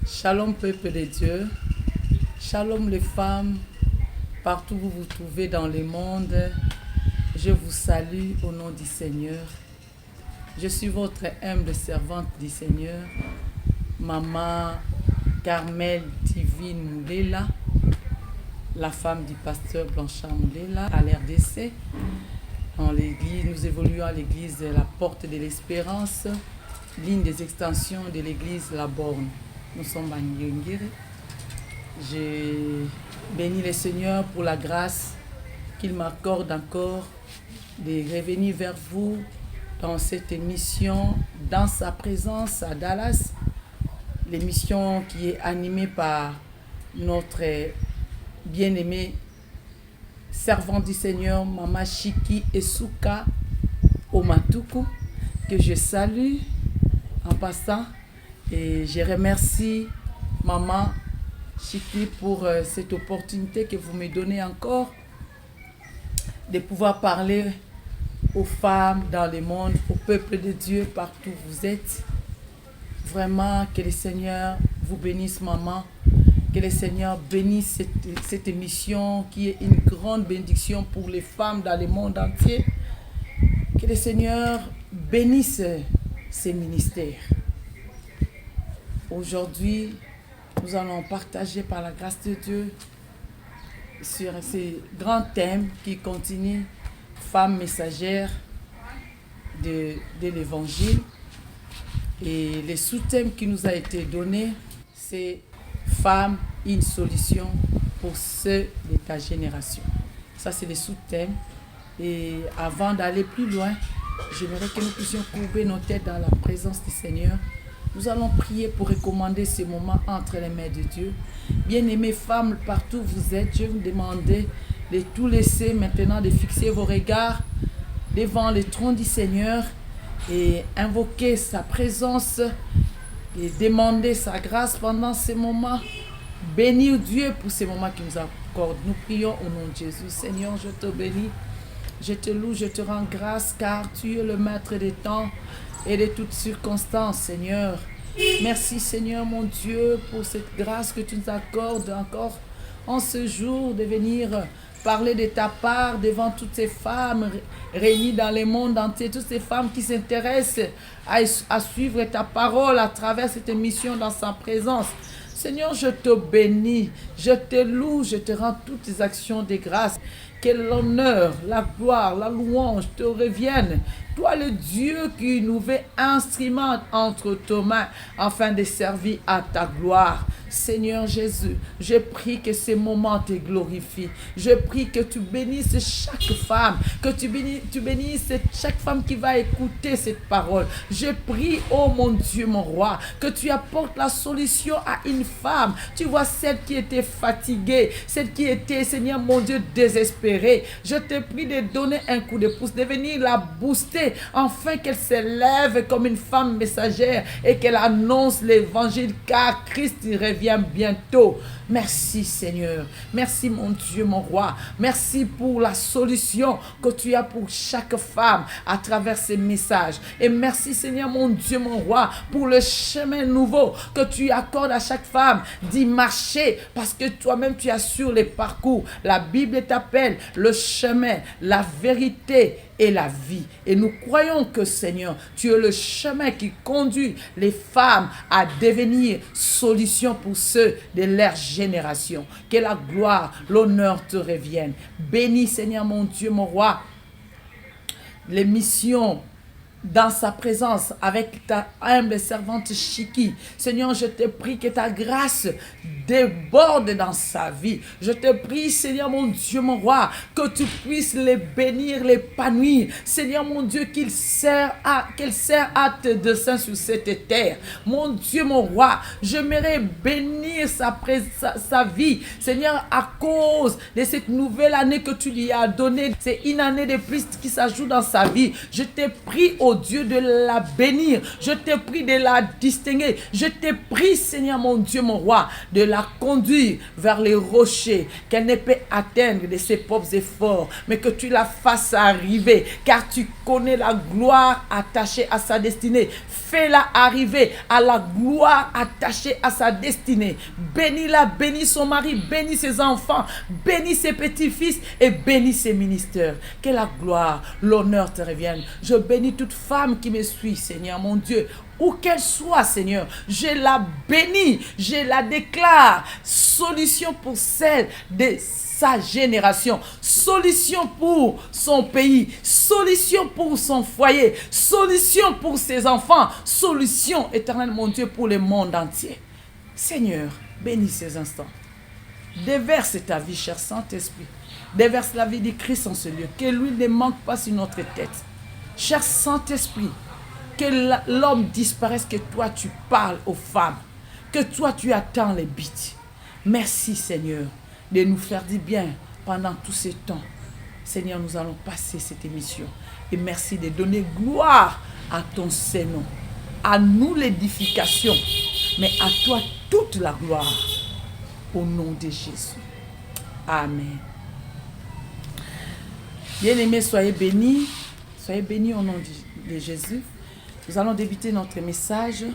Shalom peuple de Dieu, shalom les femmes, partout où vous vous trouvez dans le monde, je vous salue au nom du Seigneur. Je suis votre humble servante du Seigneur, Maman Carmel Divine Moulela, la femme du pasteur Blanchard Moulela à l'RDC. Dans l'église, nous évoluons à l'église de la Porte de l'Espérance, ligne des extensions de l'église La Borne. Nous sommes à Nyongiri. Je bénis le Seigneur pour la grâce qu'il m'accorde encore de revenir vers vous dans cette émission, dans sa présence à Dallas. L'émission qui est animée par notre bien-aimée servante du Seigneur, Maman Chiki Esuka Omatuku, que je salue en passant. Et je remercie Maman Chiki pour cette opportunité que vous me donnez encore de pouvoir parler aux femmes dans le monde, au peuple de Dieu partout où vous êtes. Vraiment, que le Seigneur vous bénisse, Maman. Que le Seigneur bénisse cette émission qui est une grande bénédiction pour les femmes dans le monde entier. Que le Seigneur bénisse ces ministères. Aujourd'hui, nous allons partager par la grâce de Dieu sur ces grands thèmes qui continuent, femmes messagères de l'Évangile. Et le sous-thème qui nous a été donné, c'est Femmes, une solution pour ceux de ta génération. Ça, c'est le sous-thème. Et avant d'aller plus loin, j'aimerais que nous puissions courber nos têtes dans la présence du Seigneur. Nous allons prier pour recommander ce moment entre les mains de Dieu. Bien-aimées femmes, partout où vous êtes, je vais vous demander de tout laisser maintenant, de fixer vos regards devant le trône du Seigneur et invoquer sa présence et demander sa grâce pendant ces moments. Bénir Dieu pour ces moments qu'il nous accorde. Nous prions au nom de Jésus. Seigneur, je te bénis, je te loue, je te rends grâce car tu es le maître des temps et de toutes circonstances, Seigneur. Merci, Seigneur, mon Dieu, pour cette grâce que tu nous accordes encore en ce jour de venir parler de ta part devant toutes ces femmes réunies dans le monde entier, toutes ces femmes qui s'intéressent à suivre ta parole à travers cette émission dans sa présence. Seigneur, je te bénis, je te loue, je te rends toutes tes actions de grâce. Que l'honneur, la gloire, la louange te reviennent. Toi, le Dieu qui nous fait instrument entre tes mains afin de servir à ta gloire. Seigneur Jésus, je prie que ces moments te glorifient. Je prie que tu bénisses chaque femme, que tu bénisses chaque femme qui va écouter cette parole. Je prie, oh mon Dieu, mon roi, que tu apportes la solution à une femme. Tu vois celle qui était fatiguée, celle qui était, Seigneur mon Dieu, désespérée. Je te prie de donner un coup de pouce, de venir la booster, afin qu'elle s'élève comme une femme messagère et qu'elle annonce l'évangile, car Christ revient bientôt. Merci Seigneur, merci mon Dieu, mon roi, merci pour la solution que tu as pour chaque femme à travers ces messages. Et merci Seigneur mon Dieu, mon roi, pour le chemin nouveau que tu accordes à chaque femme d'y marcher, parce que toi-même tu assures les parcours. La Bible t'appelle le chemin, la vérité et la vie. Et nous croyons que Seigneur, tu es le chemin qui conduit les femmes à devenir solution pour ceux de leur génération. Que la gloire, l'honneur te reviennent. Bénis Seigneur mon Dieu, mon roi, les missions dans sa présence avec ta humble servante Chiki. Seigneur, je te prie que ta grâce déborde dans sa vie. Je te prie, Seigneur mon Dieu, mon roi, que tu puisses les bénir, l'épanouir. Seigneur mon Dieu, qu'elle sert à tes desseins sur cette terre. Mon Dieu, mon roi, j'aimerais bénir sa vie. Seigneur, à cause de cette nouvelle année que tu lui as donnée, c'est une année de plus qui s'ajoute dans sa vie. Je te prie, oh Dieu, de la bénir. Je te prie de la distinguer. Je te prie, Seigneur mon Dieu, mon roi, de la conduire vers les rochers qu'elle ne peut atteindre de ses propres efforts, mais que tu la fasses arriver, car tu connais la gloire attachée à sa destinée. fais-la arriver à la gloire attachée à sa destinée. Bénis-la, bénis son mari, bénis ses enfants, bénis ses petits-fils et bénis ses ministères. Que la gloire, l'honneur te revienne. Je bénis toute femme qui me suit, Seigneur mon Dieu. Où qu'elle soit, Seigneur, je la bénis, je la déclare. Solution pour celle de sa génération, solution pour son pays, solution pour son foyer, solution pour ses enfants, solution, éternel mon Dieu, pour le monde entier. Seigneur, bénis ces instants. Déverse ta vie, cher Saint-Esprit. Déverse la vie de Christ en ce lieu. Que lui ne manque pas sur notre tête. Cher Saint-Esprit, que l'homme disparaisse, que toi tu parles aux femmes, que toi tu attends les bites. Merci Seigneur de nous faire du bien pendant tous ces temps. Seigneur, nous allons passer cette émission. Et merci de donner gloire à ton Saint-Nom. À nous l'édification, mais à toi toute la gloire. Au nom de Jésus. Amen. Bien-aimés, soyez bénis. Soyez bénis au nom de Jésus. Nous allons débuter notre message.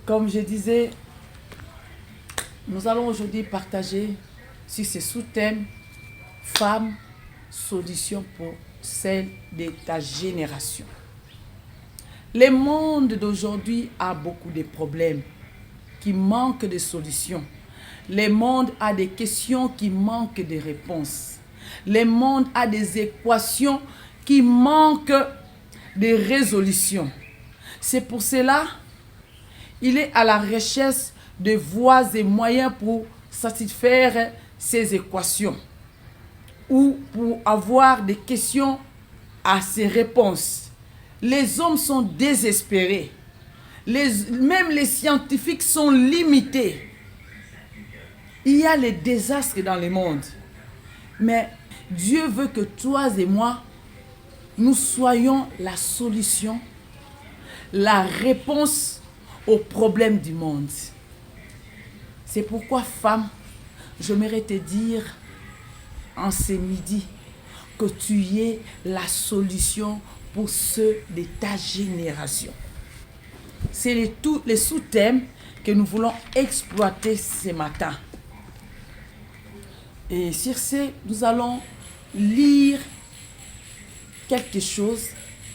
Comme je disais, nous allons aujourd'hui partager sur ce sous-thème « Femmes, solution pour celle de ta génération ». Le monde d'aujourd'hui a beaucoup de problèmes qui manquent de solutions. Le monde a des questions qui manquent de réponses. Le monde a des équations qui manquent de résolutions. C'est pour cela il est à la recherche de voies et moyens pour satisfaire ces équations ou pour avoir des questions à ces réponses. Les hommes sont désespérés. Même les scientifiques sont limités. Il y a les désastres dans le monde. Mais Dieu veut que toi et moi, nous soyons la solution, la réponse aux problèmes du monde. C'est pourquoi, femme, j'aimerais te dire en ce midi que tu es la solution pour ceux de ta génération. C'est les sous-thèmes que nous voulons exploiter ce matin. Et sur ce, nous allons lire quelque chose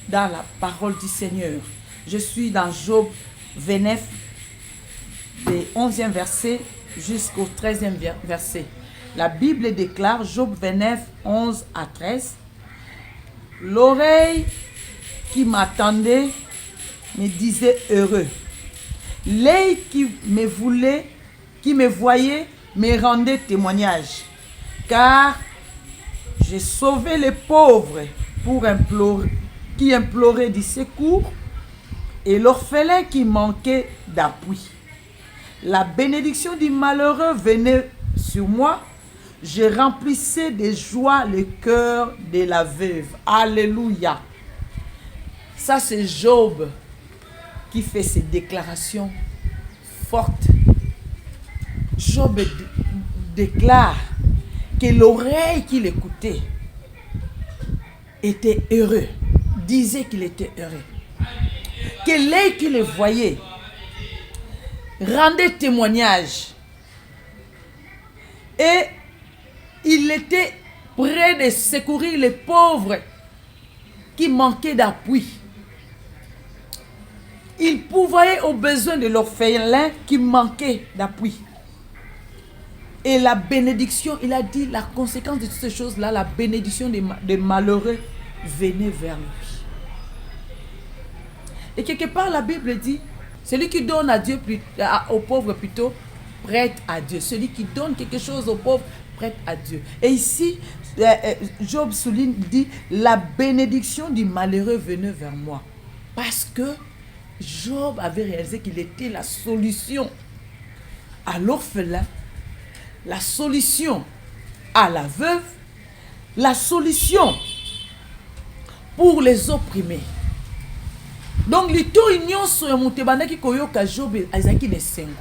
dans la parole du Seigneur. Je suis dans Job 29, des 11e verset jusqu'au 13e verset. La Bible déclare, Job 29, 11 à 13, « L'oreille qui m'attendait me disait heureux. L'œil qui me voyait me rendait témoignage. Car j'ai sauvé les pauvres qui imploraient du secours et l'orphelin qui manquait d'appui. La bénédiction du malheureux venait sur moi. Je remplissais de joie le cœur de la veuve. » Alléluia. Ça, c'est Job qui fait ces déclarations fortes. Job déclare que l'oreille qu'il écoutait était heureux, disait qu'il était heureux. Que l'œil qui le voyait rendait témoignage. Et il était prêt de secourir les pauvres qui manquaient d'appui. Il pourvoyait aux besoins de l'orphelin qui manquait d'appui. Et la bénédiction, il a dit, la conséquence de toutes ces choses-là, la bénédiction des malheureux venait vers lui. Et quelque part, la Bible dit, celui qui donne à Dieu, aux pauvres plutôt, prête à Dieu. Celui qui donne quelque chose aux pauvres, prête à Dieu. Et ici, Job souligne, dit, la bénédiction du malheureux venait vers moi. Parce que Job avait réalisé qu'il était la solution à l'orphelin, la solution à la veuve, la solution pour les opprimés. Donc, l'ito nyonso ya mutebandaki koyoka Job azaki nesengo.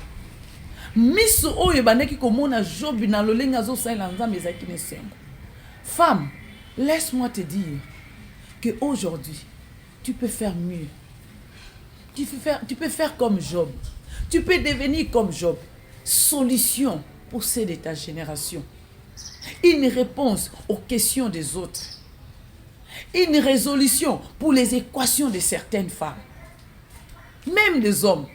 Miso oyo bandaki komona Job na lolenga zo saila nzambe azaki nesengo. Femme, laisse-moi te dire que aujourd'hui, tu peux faire mieux. tu peux faire comme Job. Tu peux devenir comme Job. Solution pour ceux de ta génération. Une réponse aux questions des autres. Une résolution pour les équations de certaines femmes. Même des hommes.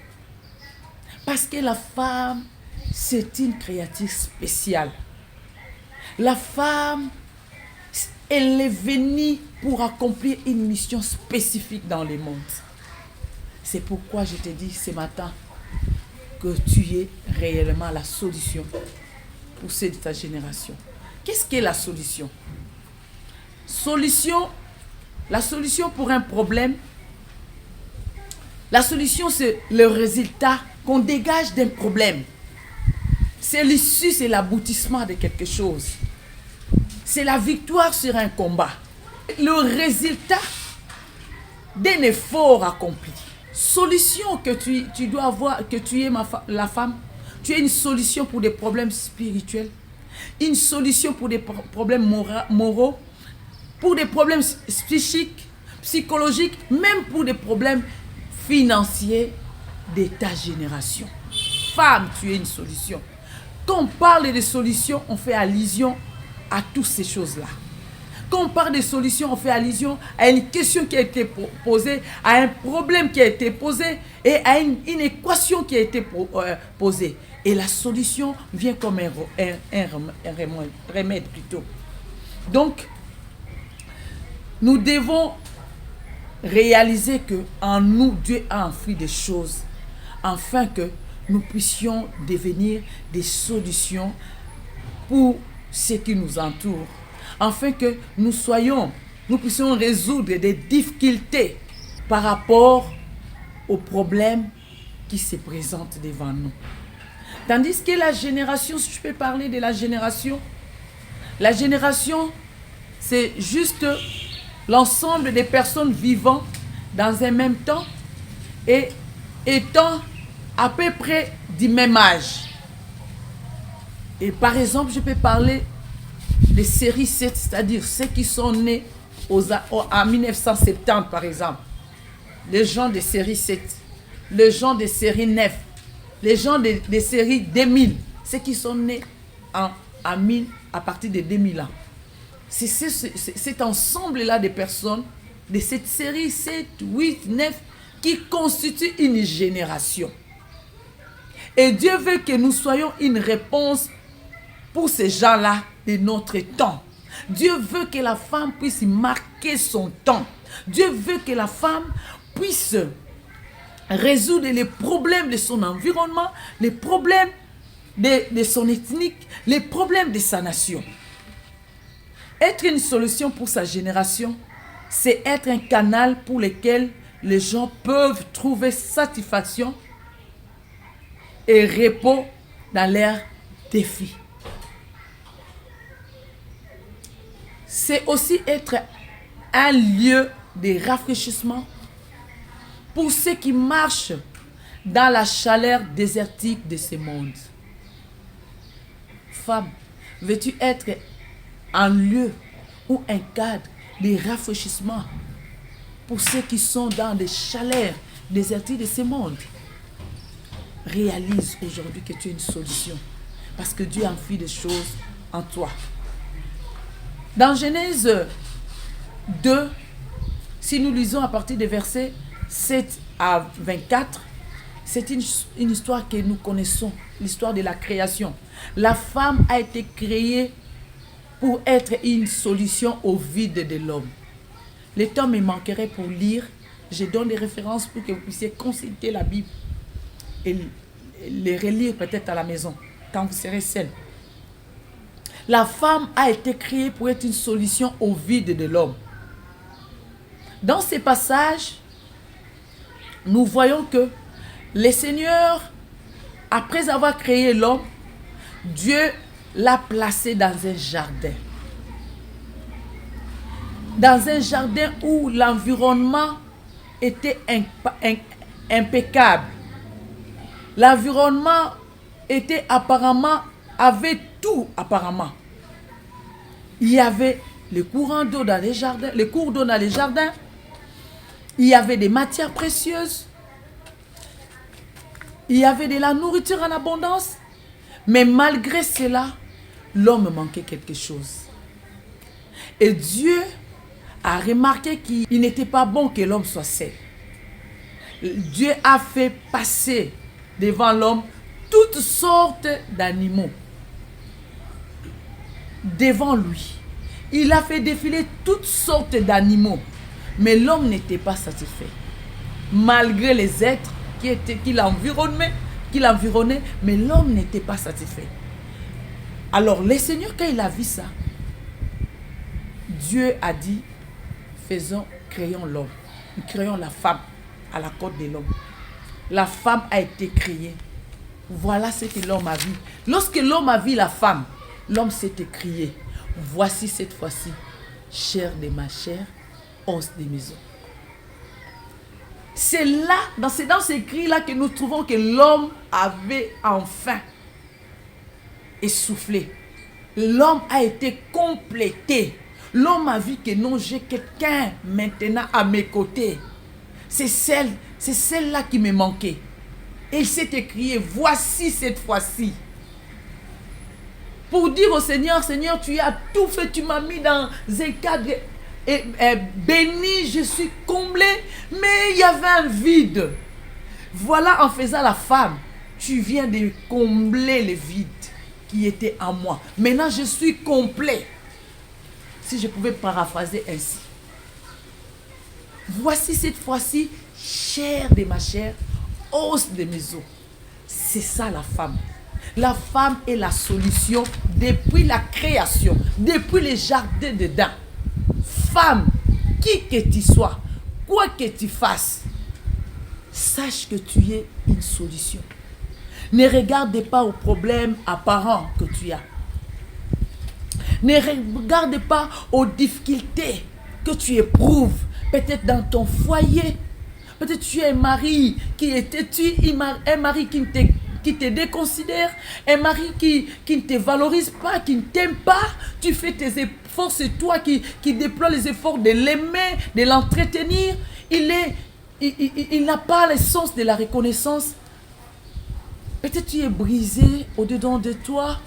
Parce que la femme, c'est une créature spéciale. La femme, elle est venue pour accomplir une mission spécifique dans le monde. C'est pourquoi je te dis ce matin que tu es réellement la solution pour ceux de ta génération. Qu'est-ce qu'est la solution? La solution pour un problème, la solution c'est le résultat qu'on dégage d'un problème. C'est l'issue, c'est l'aboutissement de quelque chose. C'est la victoire sur un combat. Le résultat d'un effort accompli. Solution que tu dois avoir, que tu es la femme. Tu es une solution pour des problèmes spirituels. Une solution pour des problèmes moraux. Pour des problèmes psychiques, psychologiques, même pour des problèmes financiers de ta génération. Femme, tu es une solution. Quand on parle de solutions, on fait allusion à toutes ces choses-là. Quand on parle de solutions, on fait allusion à une question qui a été posée, à un problème qui a été posé et à une équation qui a été posée. Et la solution vient comme un remède plutôt. Donc, nous devons réaliser qu'en nous, Dieu a enfoui des choses afin que nous puissions devenir des solutions pour ce qui nous entoure. Afin que nous puissions résoudre des difficultés par rapport aux problèmes qui se présentent devant nous. Tandis que la génération, si je peux parler de la génération, c'est juste l'ensemble des personnes vivant dans un même temps et étant à peu près du même âge. Et par exemple, je peux parler des séries 7, c'est-à-dire ceux qui sont nés en 1970 par exemple. Les gens des séries 7, les gens des séries 9, les gens des séries 2000, ceux qui sont nés à partir de 2000 ans. C'est cet ensemble-là de personnes, de cette série 7, 8, 9, qui constitue une génération. Et Dieu veut que nous soyons une réponse pour ces gens-là de notre temps. Dieu veut que la femme puisse marquer son temps. Dieu veut que la femme puisse résoudre les problèmes de son environnement, les problèmes de son ethnique, les problèmes de sa nation. Être une solution pour sa génération, c'est être un canal pour lequel les gens peuvent trouver satisfaction et repos dans leurs défis. C'est aussi être un lieu de rafraîchissement pour ceux qui marchent dans la chaleur désertique de ce monde. Femme, veux-tu être un lieu ou un cadre de rafraîchissement pour ceux qui sont dans des chaleurs désertiques de ce monde? Réalise aujourd'hui que tu es une solution parce que Dieu a enfoui des choses en toi. Dans Genèse 2, si nous lisons à partir des versets 7 à 24, c'est une histoire que nous connaissons, l'histoire de la création. La femme a été créée pour être une solution au vide de l'homme. Le temps me manquerait pour lire. Je donne des références pour que vous puissiez consulter la Bible et les relire peut-être à la maison quand vous serez seul. La femme a été créée pour être une solution au vide de l'homme. Dans ces passages, nous voyons que le Seigneur, après avoir créé l'homme, Dieu l'a placé dans un jardin. Dans un jardin où l'environnement était impeccable. L'environnement était avait tout apparemment. Il y avait les courants d'eau les cours d'eau dans les jardins. Il y avait des matières précieuses. Il y avait de la nourriture en abondance. Mais malgré cela, l'homme manquait quelque chose. Et Dieu a remarqué qu'il n'était pas bon que l'homme soit seul. Dieu a fait passer devant l'homme toutes sortes d'animaux. Devant lui. Il a fait défiler toutes sortes d'animaux. Mais l'homme n'était pas satisfait. Malgré les êtres qui l'environnaient, mais l'homme n'était pas satisfait. Alors le Seigneur, quand il a vu ça, Dieu a dit, créons l'homme. Créons la femme à la côte de l'homme. La femme a été créée. Voilà ce que l'homme a vu. Lorsque l'homme a vu la femme, l'homme s'est écrié. Voici cette fois-ci, chair de ma chair, os de mes os. C'est là, dans ces cris-là que nous trouvons que l'homme avait enfin essoufflé. L'homme a été complété. L'homme a vu que non, j'ai quelqu'un maintenant à mes côtés. C'est celle-là qui me manquait. Et il s'est écrié, voici cette fois-ci. Pour dire au Seigneur, Seigneur, tu as tout fait, tu m'as mis dans un cadre béni, je suis comblé, mais il y avait un vide. Voilà, en faisant la femme, tu viens de combler le vide qui était en moi. Maintenant, je suis complet. Si je pouvais paraphraser ainsi. Voici cette fois-ci, chair de ma chair, os de mes os. C'est ça la femme. La femme est la solution depuis la création, depuis le jardin d'Éden. Femme, qui que tu sois, quoi que tu fasses, sache que tu es une solution. Ne regarde pas aux problèmes apparents que tu as. Ne regarde pas aux difficultés que tu éprouves, peut-être dans ton foyer. Peut-être tu es un mari un mari qui te déconsidère, un mari qui ne te valorise pas, qui ne t'aime pas. Tu fais tes efforts, c'est toi qui déploie les efforts de l'aimer, de l'entretenir. Il n'a pas le sens de la reconnaissance. Peut-être tu es brisé au-dedans de toi.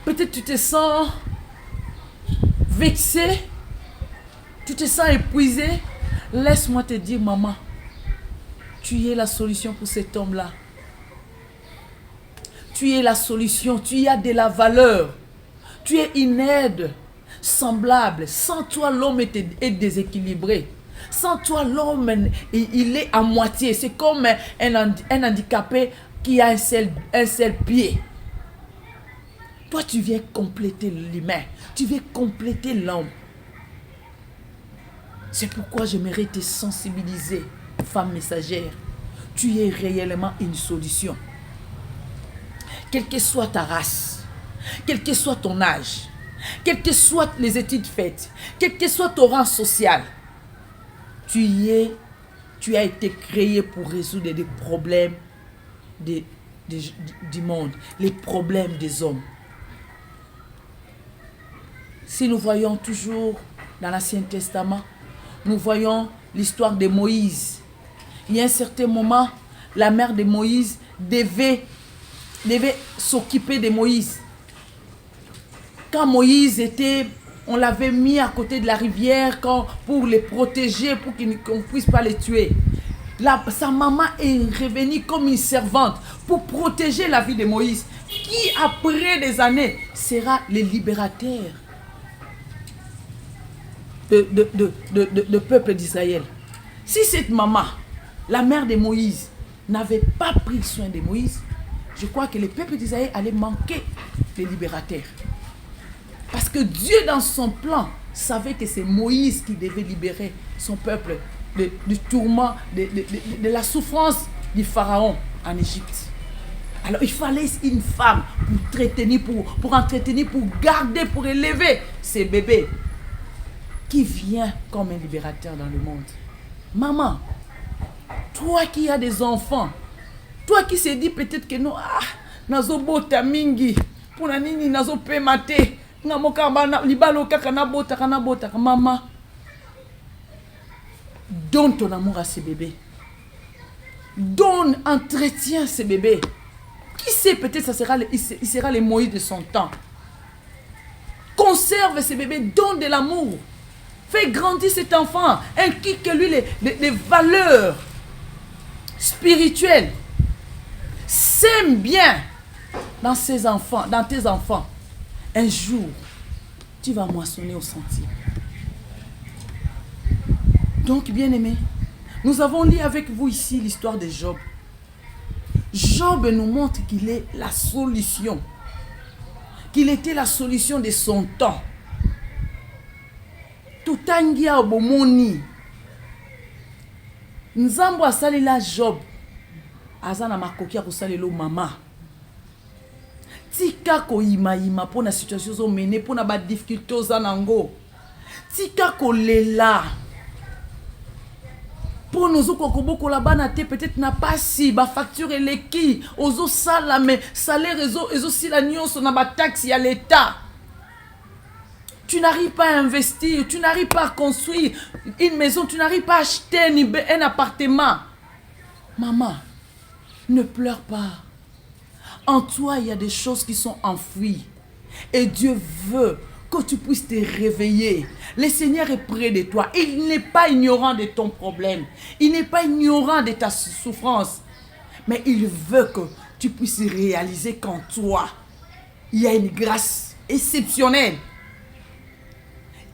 Peut-être tu te sens vexé. Tu te sens épuisé. Laisse-moi te dire, maman, tu es la solution pour cet homme-là. Tu es la solution, tu as de la valeur. Tu es une aide semblable. Sans toi, l'homme est déséquilibré. Sans toi, l'homme, il est à moitié. C'est comme un handicapé qui a un seul pied. Toi, tu viens compléter l'humain. Tu viens compléter l'homme. C'est pourquoi j'aimerais te sensibiliser, femme messagère. Tu es réellement une solution. Quelle que soit ta race, quel que soit ton âge, quelles que soient les études faites, quel que soit ton rang social, tu as été créé pour résoudre des problèmes du monde, les problèmes des hommes. Si nous voyons toujours dans l'Ancien Testament, nous voyons l'histoire de Moïse. Il y a un certain moment, la mère de Moïse devait s'occuper de Moïse. Quand Moïse on l'avait mis à côté de la rivière pour les protéger, pour qu'on ne puisse pas les tuer. Sa maman est revenue comme une servante pour protéger la vie de Moïse, qui après des années sera le libérateur de peuple d'Israël. Si cette maman, la mère de Moïse, n'avait pas pris soin de Moïse, je crois que le peuple d'Israël allait manquer de libérateurs. Parce que Dieu, dans son plan, savait que c'est Moïse qui devait libérer son peuple du tourment, de la souffrance du pharaon en Égypte. Alors il fallait une femme pour entretenir, pour garder, pour élever ces bébés qui vient comme un libérateur dans le monde. Maman, toi qui as des enfants, toi qui se dis peut-être que non, nazo bota mingi, pour na nini nazo pe mate, ngamoka libalo kaka na bota. Maman, donne ton amour à ces bébés. Donne, entretiens ces bébés. Qui sait, peut-être il sera les Moïse de son temps. Conserve ces bébés, donne de l'amour. Fais grandir cet enfant. Inculque-lui les valeurs spirituelles. Sème bien dans ses enfants, dans tes enfants. Un jour, tu vas moissonner au sentier. Donc, bien-aimés, nous avons lu avec vous ici l'histoire de Job. Job nous montre qu'il est la solution. Qu'il était la solution de son temps. Tutangia obomoni. Nzambo asalela Job. Azana makoki akosalela mama. Tika ko ima pona situation zo mene pona ba difficulté zanango. Tika ko lela. Pour nous autres, la bana peut-être n'a pas si ba facture et les qui ozo sala mais salaire ezo si la nuance on a ba taxe à l'État. Tu n'arrives pas à investir, tu n'arrives pas à construire une maison, tu n'arrives pas à acheter un appartement. Maman, ne pleure pas. En toi, il y a des choses qui sont enfouies. Et Dieu veut que tu puisses te réveiller. Le Seigneur est près de toi. Il n'est pas ignorant de ton problème. Il n'est pas ignorant de ta souffrance. Mais il veut que tu puisses réaliser qu'en toi, il y a une grâce exceptionnelle.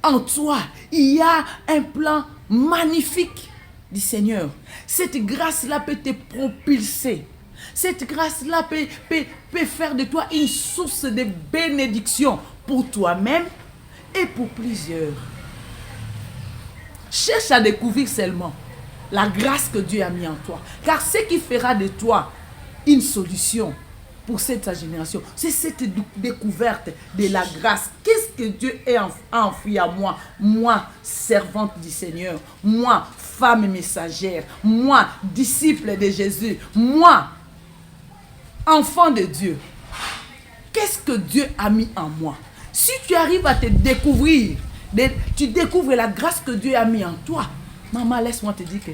En toi, il y a un plan magnifique du Seigneur. Cette grâce-là peut te propulser. Cette grâce-là peut faire de toi une source de bénédiction pour toi-même et pour plusieurs. Cherche à découvrir seulement la grâce que Dieu a mis en toi. Car ce qui fera de toi une solution pour cette génération, c'est cette découverte de la grâce. Qu'est-ce que Dieu a enfoui à moi? Moi, servante du Seigneur. Moi, femme messagère. Moi, disciple de Jésus. Moi, enfant de Dieu. Qu'est-ce que Dieu a mis en moi? Si tu arrives à te découvrir, tu découvres la grâce que Dieu a mis en toi, maman, laisse-moi te dire que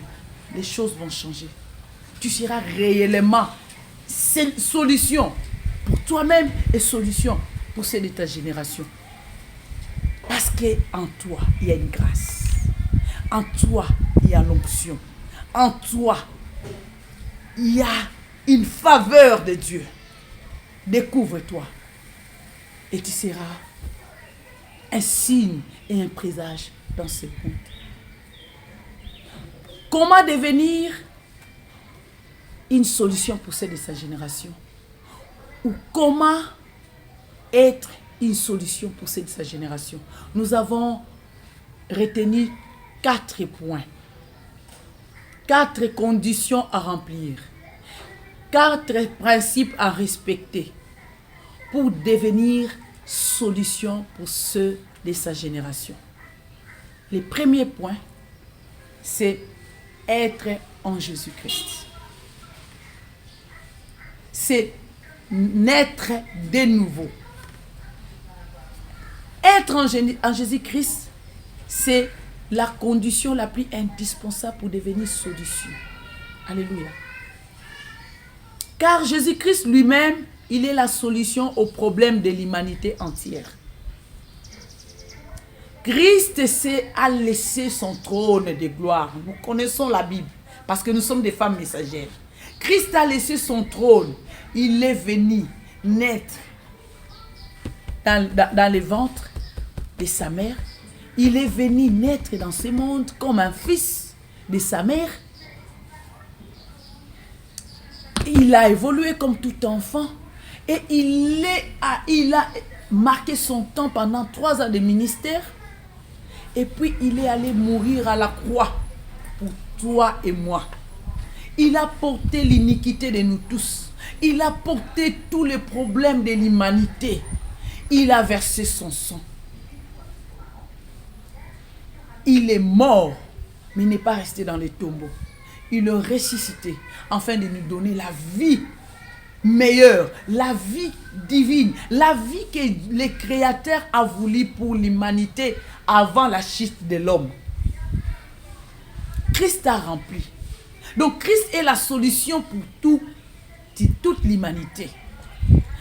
les choses vont changer. Tu seras réellement solution pour toi-même et solution pour celle de ta génération. Parce qu'en toi, il y a une grâce. En toi, il y a l'onction. En toi, il y a une faveur de Dieu. Découvre-toi. Et tu seras un signe et un présage dans ce monde. Comment devenir une solution pour celle de sa génération? Ou comment être une solution pour celle de sa génération? Nous avons retenu 4 points. 4 conditions à remplir. 4 principes à respecter pour devenir solution pour ceux de sa génération. Le premier point, c'est être en Jésus-Christ. C'est naître de nouveau. Être en Jésus-Christ, c'est la condition la plus indispensable pour devenir solution. Alléluia. Car Jésus-Christ lui-même, il est la solution au problème de l'humanité entière. Christ a laissé son trône de gloire. Nous connaissons la Bible parce que nous sommes des femmes messagères. Christ a laissé son trône. Il est venu naître dans le ventre de sa mère. Il est venu naître dans ce monde comme un fils de sa mère. Il a évolué comme tout enfant. Et il a marqué son temps pendant 3 ans de ministère. Et puis il est allé mourir à la croix pour toi et moi. Il a porté l'iniquité de nous tous. Il a porté tous les problèmes de l'humanité. Il a versé son sang. Il est mort, mais il n'est pas resté dans les tombeaux. Il est ressuscité afin de nous donner la vie meilleure, la vie divine, la vie que le Créateur a voulu pour l'humanité avant la chute de l'homme. Christ a rempli. Donc Christ est la solution pour toute l'humanité.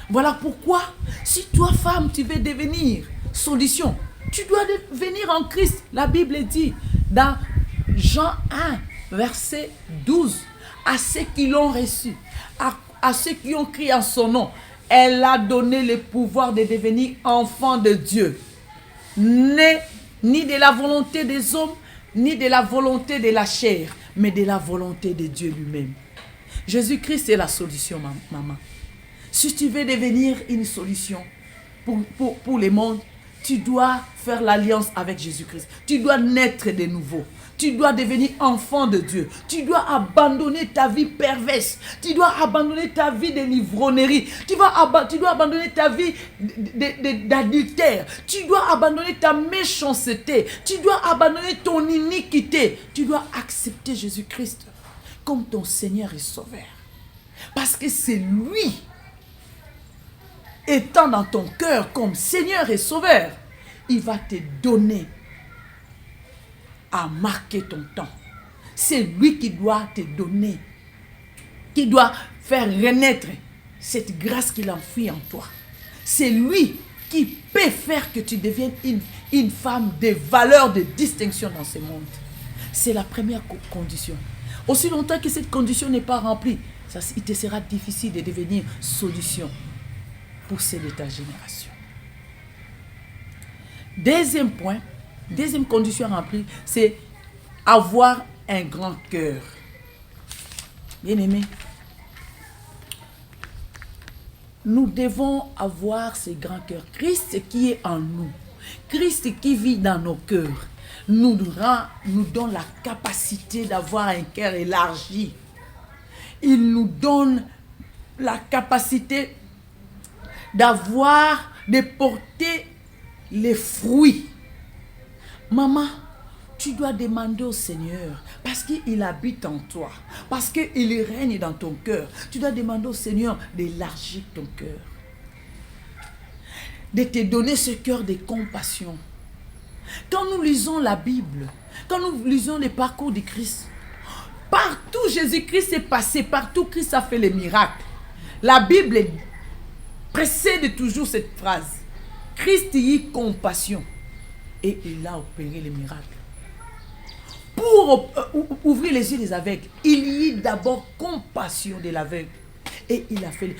Voilà pourquoi, si toi, femme, tu veux devenir solution, tu dois venir en Christ. La Bible dit dans Jean 1, verset 12, à ceux qui l'ont reçu, à ceux qui ont crié en son nom, elle a donné le pouvoir de devenir enfants de Dieu. Nés ni de la volonté des hommes, ni de la volonté de la chair, mais de la volonté de Dieu lui-même. Jésus-Christ est la solution, maman. Si tu veux devenir une solution pour le monde, tu dois faire l'alliance avec Jésus-Christ. Tu dois naître de nouveau. Tu dois devenir enfant de Dieu. Tu dois abandonner ta vie perverse. Tu dois abandonner ta vie de l'ivrognerie. Tu dois abandonner ta vie d'adultère. Tu dois abandonner ta méchanceté. Tu dois abandonner ton iniquité. Tu dois accepter Jésus-Christ comme ton Seigneur et Sauveur. Parce que c'est lui, étant dans ton cœur comme Seigneur et Sauveur, il va te donner à marquer ton temps. C'est lui qui doit te donner, qui doit faire renaître cette grâce qu'il a enfouie en toi. C'est lui qui peut faire que tu deviennes une femme de valeur, de distinction dans ce monde. C'est la première condition. Aussi longtemps que cette condition n'est pas remplie, il te sera difficile de devenir solution pour ceux de ta génération. Deuxième point, deuxième condition remplie, c'est avoir un grand cœur. Bien-aimés, nous devons avoir ce grand cœur. Christ qui est en nous, Christ qui vit dans nos cœurs, nous donne la capacité d'avoir un cœur élargi. Il nous donne la capacité de porter les fruits. Maman, tu dois demander au Seigneur, parce qu'il habite en toi, parce qu'il règne dans ton cœur. Tu dois demander au Seigneur d'élargir ton cœur, de te donner ce cœur de compassion. Quand nous lisons la Bible, quand nous lisons les parcours de Christ, partout Jésus-Christ est passé, partout Christ a fait les miracles. La Bible précède toujours cette phrase. Christ eut compassion et il a opéré les miracles. Pour ouvrir les yeux des aveugles, il y eut d'abord compassion de l'aveugle et il a fait.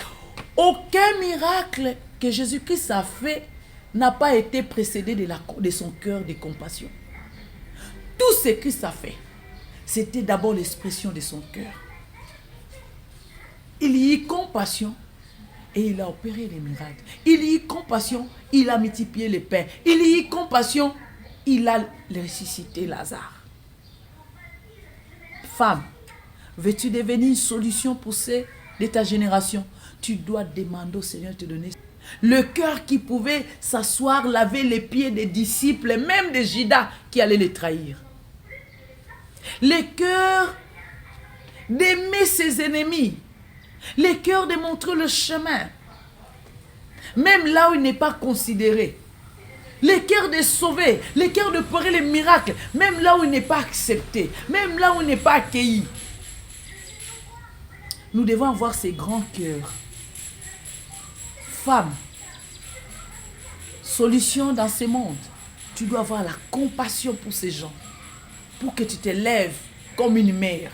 Aucun miracle que Jésus-Christ a fait n'a pas été précédé de son cœur de compassion. Tout ce que Christ a fait, c'était d'abord l'expression de son cœur. Il y eut compassion et il a opéré les miracles. Il y eut compassion, il a multiplié les pains. Il y eut compassion, il a ressuscité Lazare. Femme, veux-tu devenir une solution pour ceux de ta génération? Tu dois demander au Seigneur de te donner le cœur qui pouvait s'asseoir, laver les pieds des disciples, même de Judas qui allait les trahir. Le cœur d'aimer ses ennemis. Le cœur de montrer le chemin. Même là où il n'est pas considéré. Le cœur de sauver. Le cœur de opérer les miracles. Même là où il n'est pas accepté. Même là où il n'est pas accueilli. Nous devons avoir ces grands cœurs. Femme, solution dans ce monde. Tu dois avoir la compassion pour ces gens. Pour que tu te lèves comme une mère.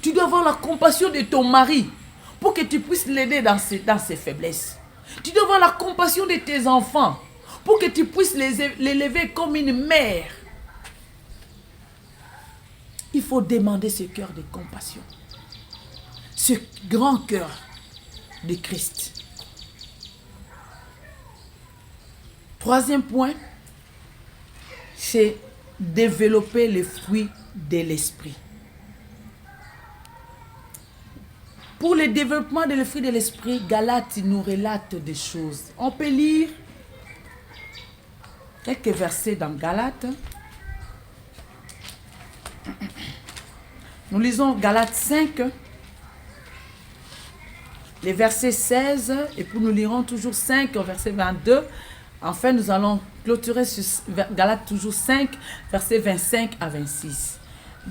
Tu dois avoir la compassion de ton mari pour que tu puisses l'aider dans ses faiblesses. Tu dois avoir la compassion de tes enfants pour que tu puisses les lever comme une mère. Il faut demander ce cœur de compassion. Ce grand cœur de Christ. Troisième point, c'est développer les fruits de l'esprit. Pour le développement des fruits de l'esprit, Galates nous relate des choses. On peut lire quelques versets dans Galates. Nous lisons Galates 5, les versets 16, et puis nous lirons toujours 5 au verset 22. Enfin, nous allons clôturer sur Galates toujours 5, versets 25 à 26.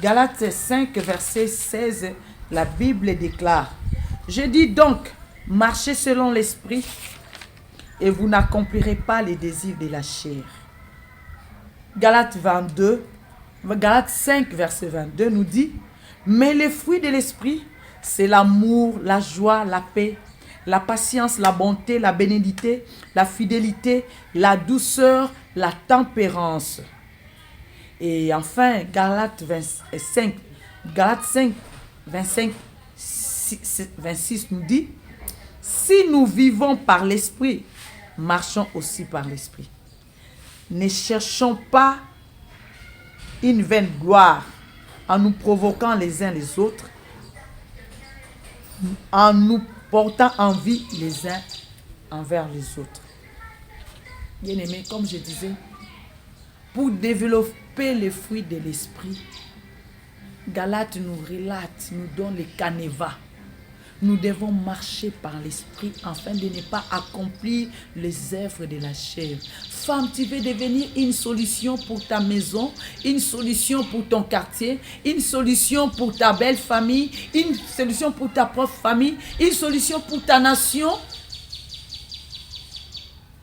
Galates 5, verset 16, la Bible déclare: je dis donc, marchez selon l'esprit et vous n'accomplirez pas les désirs de la chair. Galates 5, verset 22 nous dit: mais les fruits de l'esprit, c'est l'amour, la joie, la paix, la patience, la bonté, la bénignité, la fidélité, la douceur, la tempérance. Et enfin, Galates 5, 25, 26 nous dit: si nous vivons par l'esprit, marchons aussi par l'esprit. Ne cherchons pas une vaine gloire en nous provoquant les uns les autres, en nous portant envie les uns envers les autres. Bien-aimés, comme je disais, pour développer les fruits de l'esprit, Galates nous relate, nous donne les canevas. Nous devons marcher par l'esprit afin de ne pas accomplir les œuvres de la chair. Femme, tu veux devenir une solution pour ta maison, une solution pour ton quartier, une solution pour ta belle famille, une solution pour ta propre famille, une solution pour ta nation.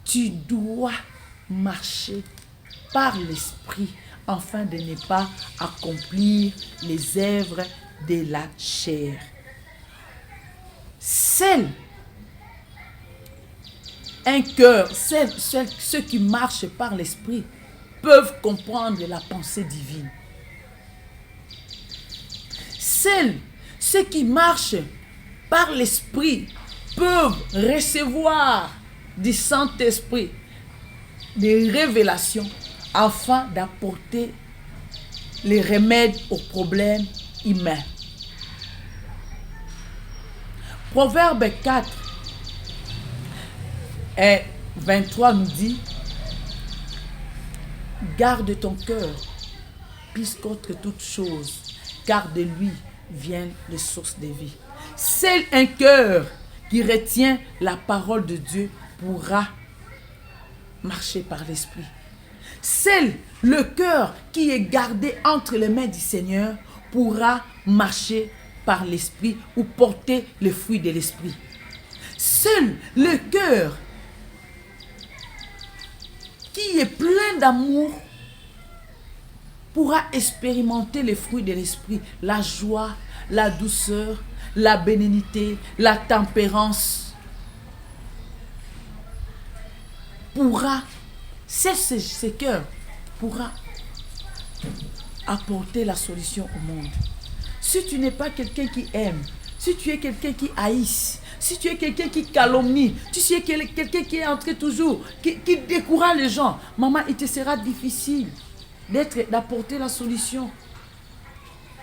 Tu dois marcher par l'esprit afin de ne pas accomplir les œuvres de la chair. Seul un cœur, ceux qui marchent par l'esprit peuvent comprendre la pensée divine. Seuls ceux qui marchent par l'esprit peuvent recevoir du Saint-Esprit des révélations afin d'apporter les remèdes aux problèmes humains. Proverbe 4 et 23 nous dit: garde ton cœur plus qu'autre toute chose, car de lui viennent les sources de vie. Seul un cœur qui retient la parole de Dieu pourra marcher par l'esprit. Seul le cœur qui est gardé entre les mains du Seigneur pourra marcher par l'esprit ou porter les fruits de l'esprit. Seul le cœur qui est plein d'amour pourra expérimenter les fruits de l'esprit, la joie, la douceur, la bénignité, la tempérance. Ce cœur pourra apporter la solution au monde. Si tu n'es pas quelqu'un qui aime, si tu es quelqu'un qui haïsse, si tu es quelqu'un qui calomnie, si tu es quelqu'un qui est entré toujours, qui décourage les gens, maman, il te sera difficile d'apporter la solution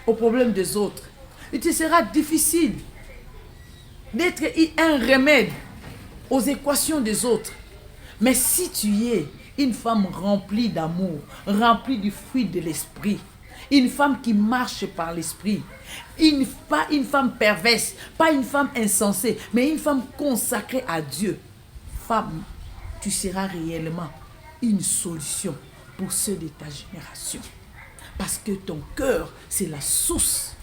aux problèmes des autres. Il te sera difficile d'être un remède aux équations des autres. Mais si tu es une femme remplie d'amour, remplie du fruit de l'esprit, une femme qui marche par l'esprit, pas une femme perverse, pas une femme insensée, mais une femme consacrée à Dieu, femme, tu seras réellement une solution pour ceux de ta génération. Parce que ton cœur, c'est la source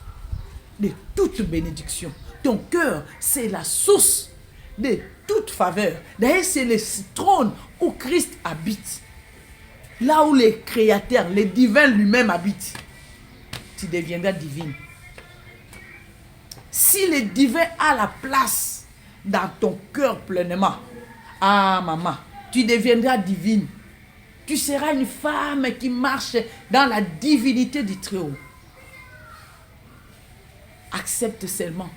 de toute bénédiction. Ton cœur, c'est la source de toute faveur. D'ailleurs, c'est le trône où Christ habite. Là où le Créateur, le divin lui-même habite. Tu deviendras divine. Si le divin a la place dans ton cœur pleinement, ah maman, tu deviendras divine. Tu seras une femme qui marche dans la divinité du Très-Haut. Accepte seulement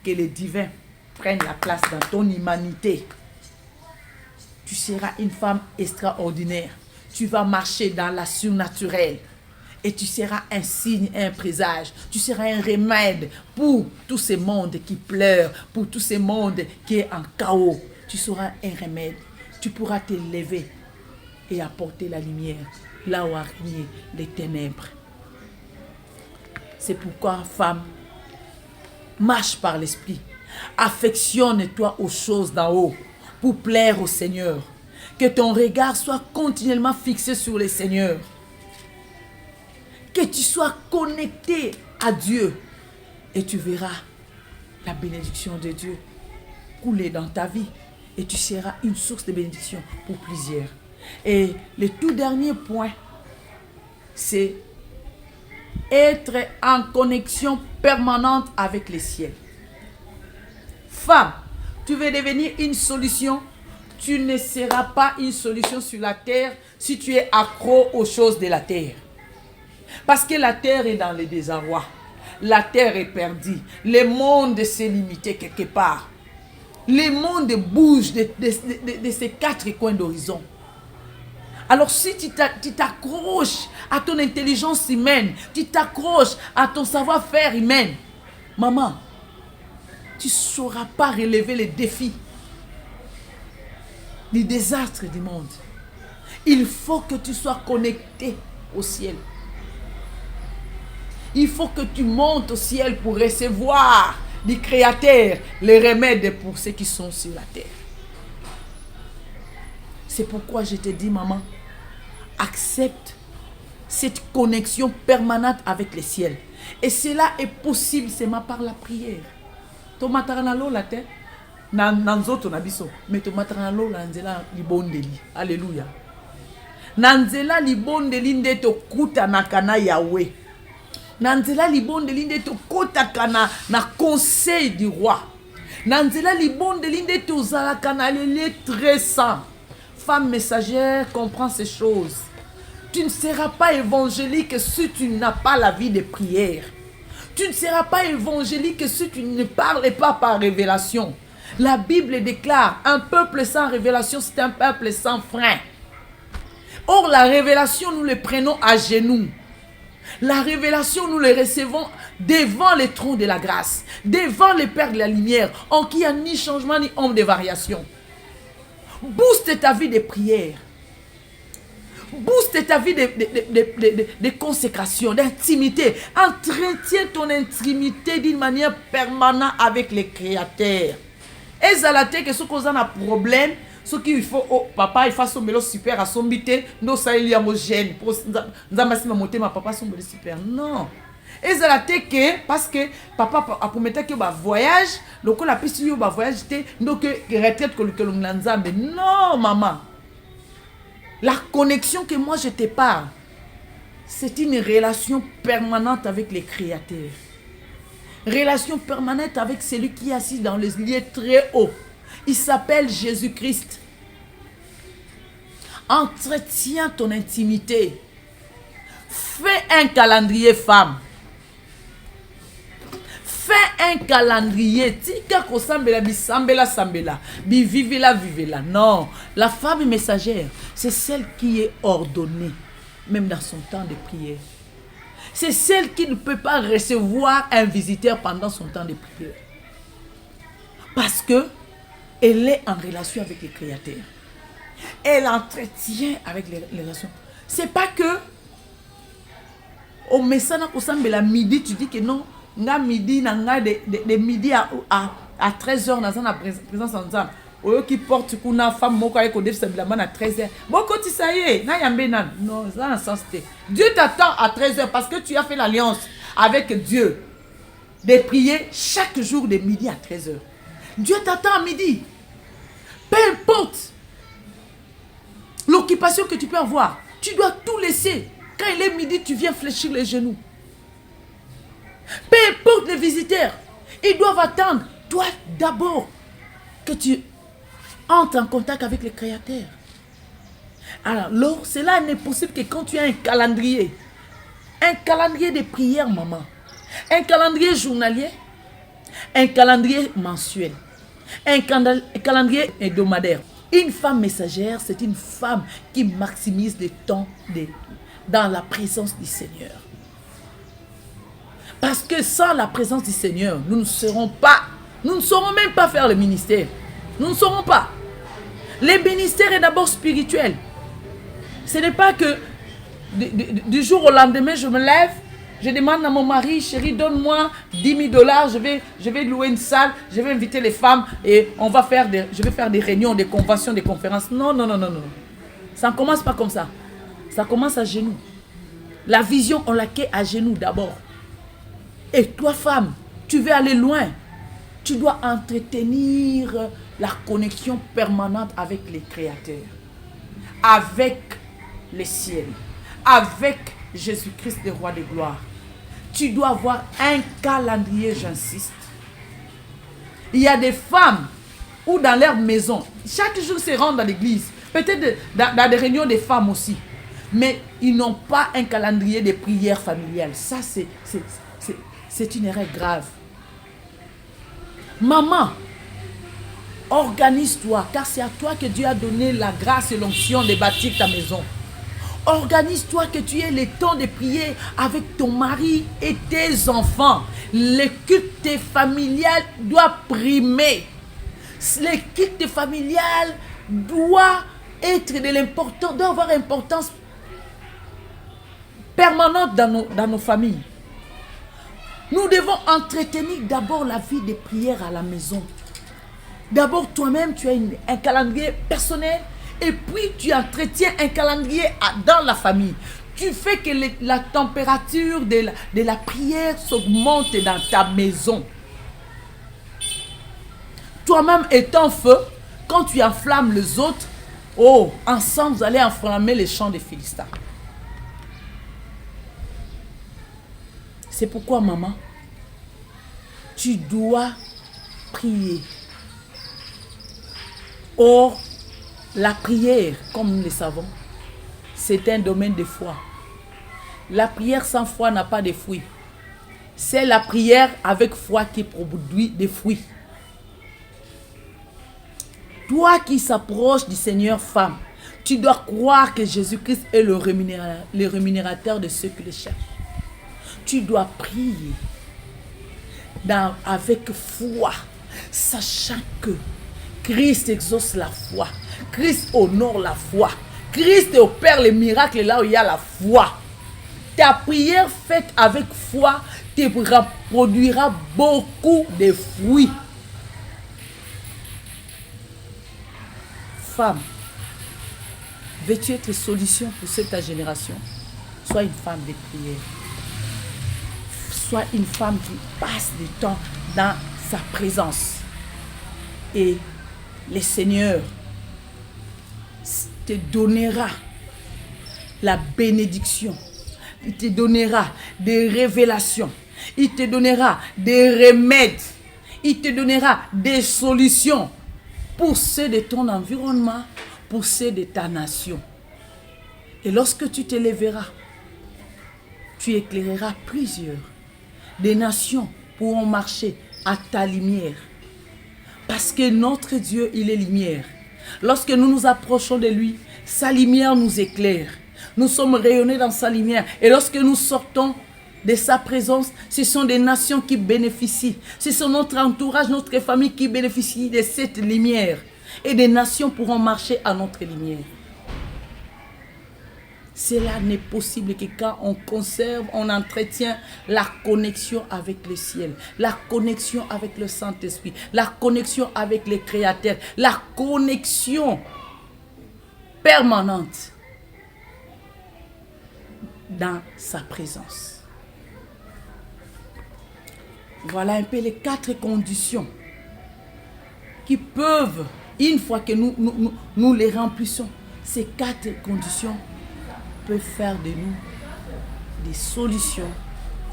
que le divin prenne la place dans ton humanité. Tu seras une femme extraordinaire. Tu vas marcher dans la surnaturelle. Et tu seras un signe, un présage. Tu seras un remède pour tout ce monde qui pleure, pour tout ce monde qui est en chaos. Tu seras un remède. Tu pourras te lever et apporter la lumière là où a régné les ténèbres. C'est pourquoi, femme, marche par l'esprit. Affectionne-toi aux choses d'en haut pour plaire au Seigneur. Que ton regard soit continuellement fixé sur le Seigneur. Que tu sois connecté à Dieu. Et tu verras la bénédiction de Dieu couler dans ta vie. Et tu seras une source de bénédiction pour plusieurs. Et le tout dernier point, c'est être en connexion permanente avec les ciels. Femme, tu veux devenir une solution. Tu ne seras pas une solution sur la terre si tu es accro aux choses de la terre. Parce que la terre est dans le désarroi. La terre est perdue. Le monde s'est limité quelque part. Le monde bouge de ces quatre coins d'horizon. Alors si tu t'accroches à ton intelligence humaine, tu t'accroches à ton savoir-faire humain, maman, tu ne sauras pas relever les défis, les désastres du monde. Il faut que tu sois connecté au ciel. Il faut que tu montes au ciel pour recevoir du Créateur les remèdes pour ceux qui sont sur la terre. C'est pourquoi je te dis, maman, accepte cette connexion permanente avec le ciel. Et cela est possible seulement par la prière. Tomatarana la terre, nanzoto na biso, mais tomatarana la nzela libondeli. Alléluia. Nanzela libondeli nde to kuta nakana Yahweh. Nanzela libondeli nde to kota kana na conseil du roi. Nanzela libondeli nde to zalaka na lele très saint. Femme messagère, comprends ces choses. Tu ne seras pas évangélique si tu n'as pas la vie de prière. Tu ne seras pas évangélique si tu ne parles pas par révélation. La Bible déclare, un peuple sans révélation, c'est un peuple sans frein. Or, la révélation, nous le prenons à genoux. La révélation, nous le recevons devant le trône de la grâce, devant le Père de la lumière, en qui il n'y a ni changement ni ombre de variation. Booste ta vie de prière. Booste ta vie de consécration, d'intimité. Entretiens ton intimité d'une manière permanente avec le Créateur. Et zalate que ce qu'on a un problème, ce qu'il faut, oh, papa, il fait son mélo super à son bité, nous ça il y a homogène. Papa son mélo super. Non. Et zalate que, parce que papa a promis que va voyage, le coup la piste il va voyage, donc retraite que l'on mais non, maman. La connexion que moi je te parle, c'est une relation permanente avec les créateurs. Relation permanente avec celui qui est assis dans les lieux très hauts. Il s'appelle Jésus-Christ. Entretiens ton intimité. Fais un calendrier, femme. Fais un calendrier. Tika kosambela bisambela sambela. Vivela vivela. Non. La femme messagère, c'est celle qui est ordonnée, même dans son temps de prière. C'est celle qui ne peut pas recevoir un visiteur pendant son temps de prière. Parce que elle est en relation avec les créateurs. Elle entretient avec les relations. C'est pas que au message à midi, tu dis que non, nga midi, de midi à 13h, dans la présence ensemble. Ou qui porte une femme qui à 13h. Bon, quand tu sais, non, ça a un sens. Dieu t'attend à 13h parce que tu as fait l'alliance avec Dieu de prier chaque jour de midi à 13h. Dieu t'attend à midi. Peu importe l'occupation que tu peux avoir, tu dois tout laisser. Quand il est midi, tu viens fléchir les genoux. Peu importe les visiteurs, ils doivent attendre. Toi, d'abord, que tu entres en contact avec le Créateur. Alors, cela n'est possible que quand tu as un calendrier de prière, maman, un calendrier journalier, un calendrier mensuel, un calendrier hebdomadaire. Une femme messagère, c'est une femme qui maximise le temps dans la présence du Seigneur. Parce que sans la présence du Seigneur, nous ne saurons même pas faire le ministère. Nous ne saurons pas. Le ministère est d'abord spirituel. Ce n'est pas que du jour au lendemain, je me lève, je demande à mon mari, chérie, donne-moi 10 000 $, je vais louer une salle, je vais inviter les femmes et je vais faire des réunions, des conventions, des conférences. Non. Ça ne commence pas comme ça. Ça commence à genoux. La vision, on la quai à genoux d'abord. Et toi, femme, tu veux aller loin. Tu dois entretenir la connexion permanente avec les créateurs, avec le ciel, avec Jésus-Christ, le roi de gloire. Tu dois avoir un calendrier, j'insiste. Il y a des femmes ou dans leur maison, chaque jour se rendent dans l'église, peut-être dans des réunions des femmes aussi, mais ils n'ont pas un calendrier de prières familiales. Ça, c'est une erreur grave. Maman, organise-toi, car c'est à toi que Dieu a donné la grâce et l'onction de bâtir ta maison. Organise-toi, que tu aies le temps de prier avec ton mari et tes enfants. Le culte familial doit primer. Le culte familial doit être de l'importance, doit avoir importance permanente dans nos familles. Nous devons entretenir d'abord la vie de prière à la maison. D'abord, toi-même, tu as un calendrier personnel et puis tu entretiens un calendrier dans la famille. Tu fais que la température de la prière s'augmente dans ta maison. Toi-même étant feu, quand tu enflammes les autres, oh, ensemble, vous allez enflammer les champs des Philistins. C'est pourquoi, maman, tu dois prier. Or, la prière, comme nous le savons, c'est un domaine de foi. La prière sans foi n'a pas de fruits. C'est la prière avec foi qui produit des fruits. Toi qui s'approches du Seigneur, femme, tu dois croire que Jésus-Christ est le rémunérateur de ceux qui le cherchent. Tu dois prier avec foi, sachant que Christ exauce la foi. Christ honore la foi. Christ opère les miracles là où il y a la foi. Ta prière faite avec foi te produira beaucoup de fruits. Femme, veux-tu être solution pour cette génération? Sois une femme de prière. Sois une femme qui passe du temps dans sa présence. Et le Seigneur te donnera la bénédiction. Il te donnera des révélations. Il te donnera des remèdes. Il te donnera des solutions pour ceux de ton environnement, pour ceux de ta nation. Et lorsque tu te lèveras, tu éclaireras plusieurs. Des nations pourront marcher à ta lumière. Parce que notre Dieu, il est lumière. Lorsque nous nous approchons de lui, sa lumière nous éclaire. Nous sommes rayonnés dans sa lumière. Et lorsque nous sortons de sa présence, ce sont des nations qui bénéficient. Ce sont notre entourage, notre famille qui bénéficient de cette lumière. Et des nations pourront marcher à notre lumière. Cela n'est possible que quand on conserve, on entretient la connexion avec le ciel, la connexion avec le Saint-Esprit, la connexion avec les créateurs, la connexion permanente dans sa présence. Voilà un peu les 4 conditions qui peuvent, une fois que nous les remplissons, ces 4 conditions peuvent faire de nous des solutions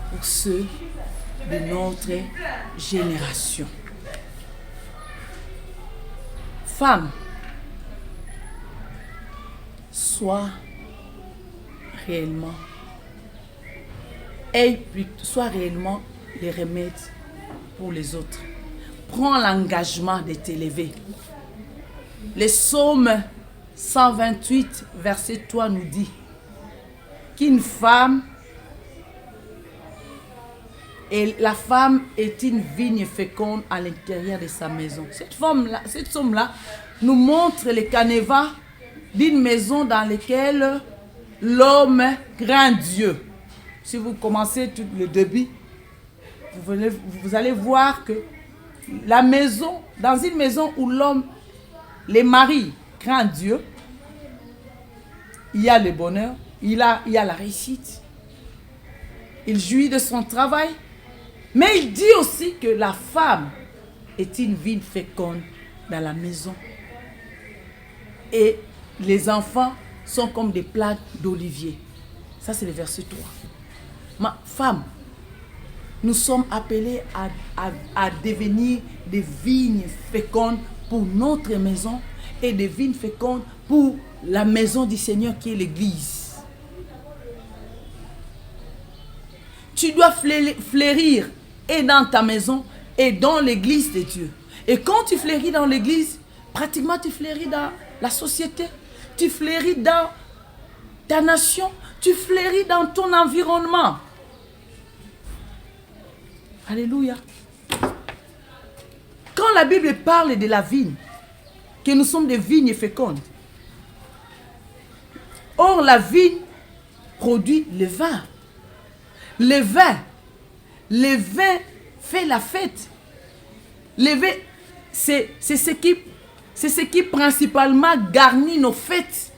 pour ceux de notre génération. Femme, sois réellement les remèdes pour les autres. Prends l'engagement de t'élever. Le psaume 128, verset 3 nous dit qu'une femme, et la femme est une vigne féconde à l'intérieur de sa maison. Cette somme-là nous montre le canevas d'une maison dans laquelle l'homme craint Dieu. Si vous commencez tout le début, vous allez voir que dans une maison où l'homme, les maris craignent Dieu, il y a le bonheur, il y a la réussite, il jouit de son travail. Mais il dit aussi que la femme est une vigne féconde dans la maison. Et les enfants sont comme des plaques d'olivier. Ça, c'est le verset 3. Ma femme, nous sommes appelés à devenir des vignes fécondes pour notre maison et des vignes fécondes pour la maison du Seigneur qui est l'Église. Tu dois fleurir et dans ta maison et dans l'Église de Dieu. Et quand tu fleuris dans l'Église, pratiquement tu fleuris dans la société, tu fleuris dans ta nation, tu fleuris dans ton environnement. Alléluia. Quand la Bible parle de la vigne, que nous sommes des vignes fécondes, or la vigne produit le vin. Le vin fait la fête. Le vin, c'est ce qui principalement garnit nos fêtes.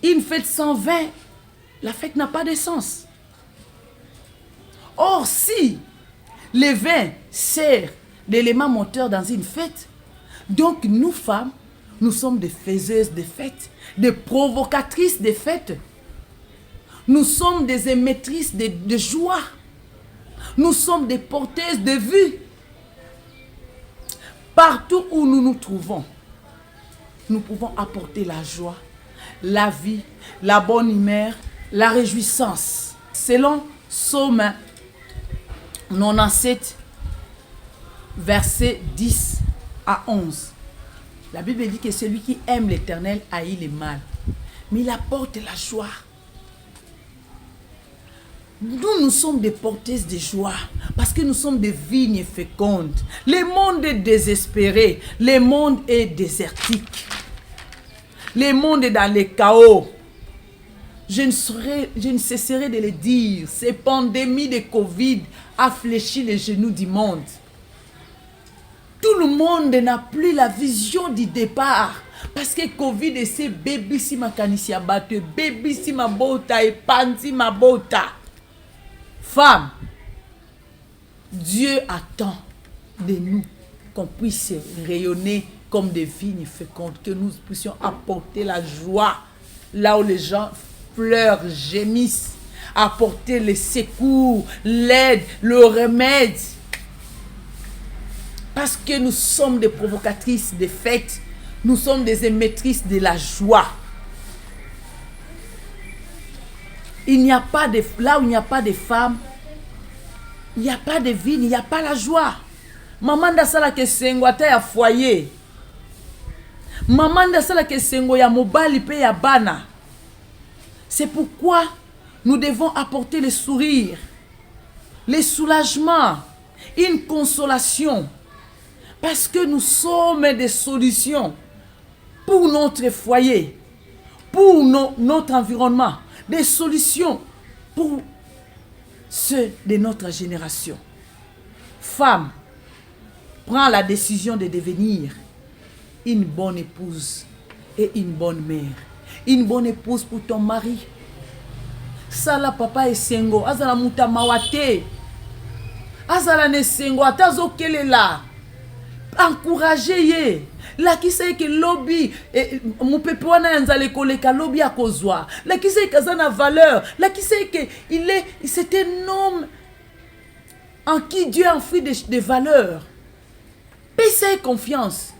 Une fête sans vin, la fête n'a pas de sens. Or, si le vin sert d'élément moteur dans une fête, donc nous femmes, nous sommes des faiseuses de fêtes, des provocatrices de fêtes. Nous sommes des émettrices de joie. Nous sommes des porteuses de vue. Partout où nous nous trouvons, nous pouvons apporter la joie, la vie, la bonne humeur, la réjouissance. Selon Psaume 97, versets 10 à 11. La Bible dit que celui qui aime l'Éternel haït le mal, mais il apporte la joie. Nous sommes des porteuses de joie parce que nous sommes des vignes fécondes. Le monde est désespéré, le monde est désertique, le monde est dans le chaos. Je ne cesserai de le dire, cette pandémie de Covid a fléchi les genoux du monde. Tout le monde n'a plus la vision du départ. Parce que Covid et c'est bébé si ma kanisi abattu, bébé si ma bota et panti ma bota. Femme, Dieu attend de nous qu'on puisse rayonner comme des vignes fécondes, que nous puissions apporter la joie là où les gens pleurent, gémissent, apporter le secours, l'aide, le remède. Parce que nous sommes des provocatrices de fêtes, nous sommes des émettrices de la joie. Il n'y a pas de, là où il n'y a pas de femmes, il n'y a pas de vie, il n'y a pas la joie. Maman d'asala ke sengo ata ya foyer. Maman d'asala ke sengo ya mobali pe ya bana. C'est pourquoi nous devons apporter le sourire, le soulagement, une consolation. Parce que nous sommes des solutions pour notre foyer, pour notre environnement, des solutions pour ceux de notre génération. Femme, prends la décision de devenir une bonne épouse et une bonne mère. Une bonne épouse pour ton mari. Sala papa et sengo, azala muta mawate. Azala ne sengo, atazo kelela. Encouragez ye. La qui sait que lobby mon peuple wana nzale koleka lobby a kozwa. La qui sait que ça a valeur. La qui sait que c'est un homme en qui Dieu a enfui des valeurs. Paye confiance.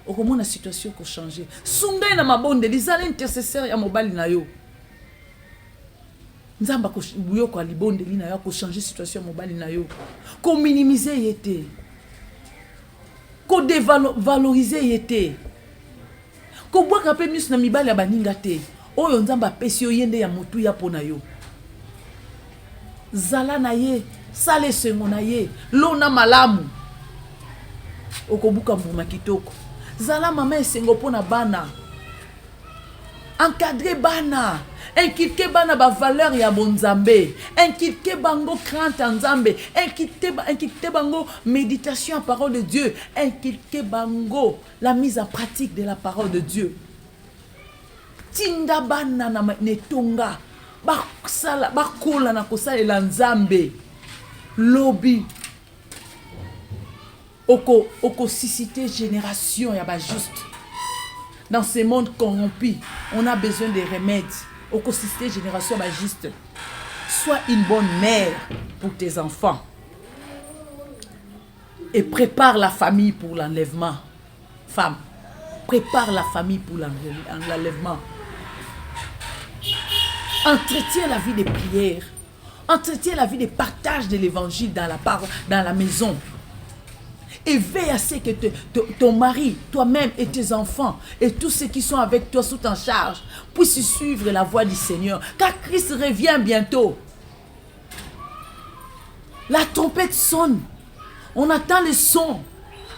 Au comment la situation peut changer. Sunga na mabonde lizala intercesseur ya mobali na yo. Nzamba ko buyo ko libonde lina yo ko changer situation ya mobali na yo. Ko minimiser yete. Ko dévaloriser yete. Ko boka pe mis na mibali ya baninga te. Oyo nzamba pesi yo yende ya mutu ya pona yo. Zala na ye, sale sengo na ye, lona malamu. Okobuka mbuma kitoko. Zala mama esengo pona bana. Encadrer bana. Inculquer bana ba valeur ya bonzambe. Inculquer bango crainte en Nzambe. Inculquer bango méditation en parole de Dieu. Inculquer bango la mise en pratique de la parole de Dieu. Tinda bana na netonga bakola na kosalela nzambe lobi oko susciter génération ya ba juste. Dans ce monde corrompu, on a besoin de remèdes. Oko susciter génération ba juste. Sois une bonne mère pour tes enfants et prépare la famille pour l'enlèvement. Femme, prépare la famille pour l'enlèvement. Entretiens la vie de prière. Entretiens la vie de partage de l'évangile dans la maison. Et veille à ce que ton mari, toi-même et tes enfants et tous ceux qui sont avec toi sous ta charge puissent suivre la voie du Seigneur. Car Christ revient bientôt. La trompette sonne. On entend le son.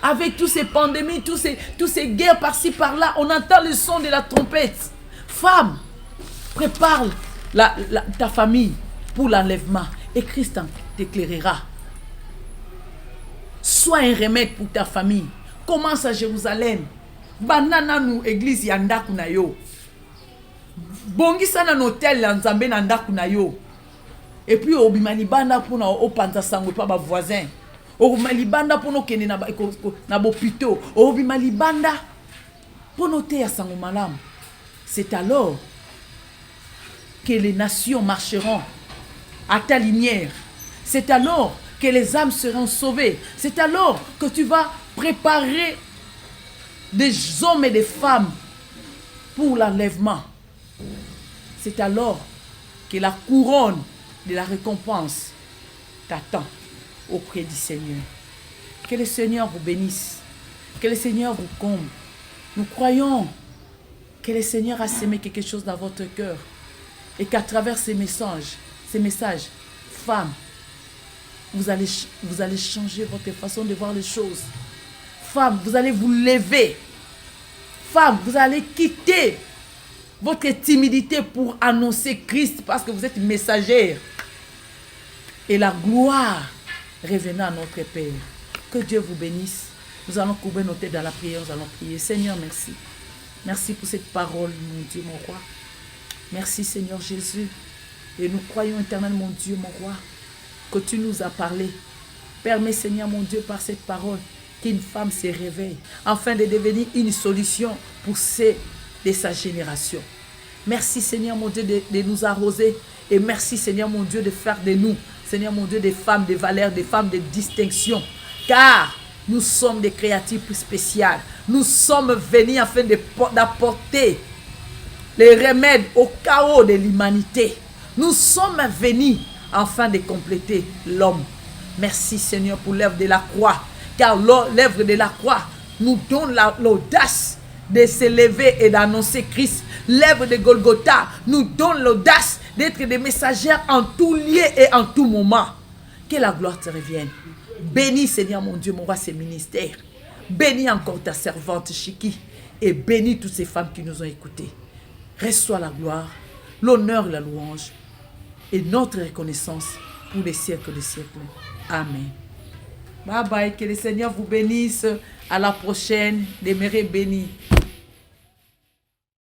Avec toutes ces pandémies, toutes ces guerres par-ci par-là, on entend le son de la trompette. Femme, prépare ta famille pour l'enlèvement et Christ t'éclairera. Sois un remède pour ta famille. Commence à Jérusalem. Banana nous église yanda kunayo. Bongisa na hôtel nzambe na ndaku na yo. Et puis obimani banda pour na opanza sango pa ba voisin. Obimani banda pour no kene na bopito. Obimani banda pour noter ya sango malam. C'est alors que les nations marcheront à ta lumière. C'est alors que les âmes seront sauvées. C'est alors que tu vas préparer des hommes et des femmes pour l'enlèvement. C'est alors que la couronne de la récompense t'attend auprès du Seigneur. Que le Seigneur vous bénisse. Que le Seigneur vous comble. Nous croyons que le Seigneur a sémé quelque chose dans votre cœur et qu'à travers ces messages, femmes, vous allez changer votre façon de voir les choses. Femmes, vous allez vous lever. Femmes, vous allez quitter votre timidité pour annoncer Christ parce que vous êtes messagère. Et la gloire revenant à notre Père. Que Dieu vous bénisse. Nous allons courber nos têtes dans la prière. Nous allons prier. Seigneur, merci. Merci pour cette parole, mon Dieu, mon roi. Merci, Seigneur Jésus. Et nous croyons, éternel, mon Dieu, mon roi, que tu nous as parlé. Permets, Seigneur, mon Dieu, par cette parole, qu'une femme se réveille, afin de devenir une solution pour ceux de sa génération. Merci, Seigneur, mon Dieu, de nous arroser. Et merci, Seigneur, mon Dieu, de faire de nous, Seigneur, mon Dieu, des femmes de valeur, des femmes de distinction. Car nous sommes des créatures spéciales. Nous sommes venus afin d'apporter les remèdes au chaos de l'humanité. Nous sommes venus afin de compléter l'homme. Merci, Seigneur, pour l'œuvre de la croix. Car l'œuvre de la croix nous donne l'audace de se lever et d'annoncer Christ. L'œuvre de Golgotha nous donne l'audace d'être des messagères en tout lieu et en tout moment. Que la gloire te revienne. Bénis, Seigneur, mon Dieu, mon roi, ces ministères. Bénis encore ta servante Chiki. Et bénis toutes ces femmes qui nous ont écoutés. Reçois la gloire, l'honneur, la louange et notre reconnaissance pour les siècles des siècles. Amen. Bye bye, que le Seigneur vous bénisse. À la prochaine. Demeurez bénis.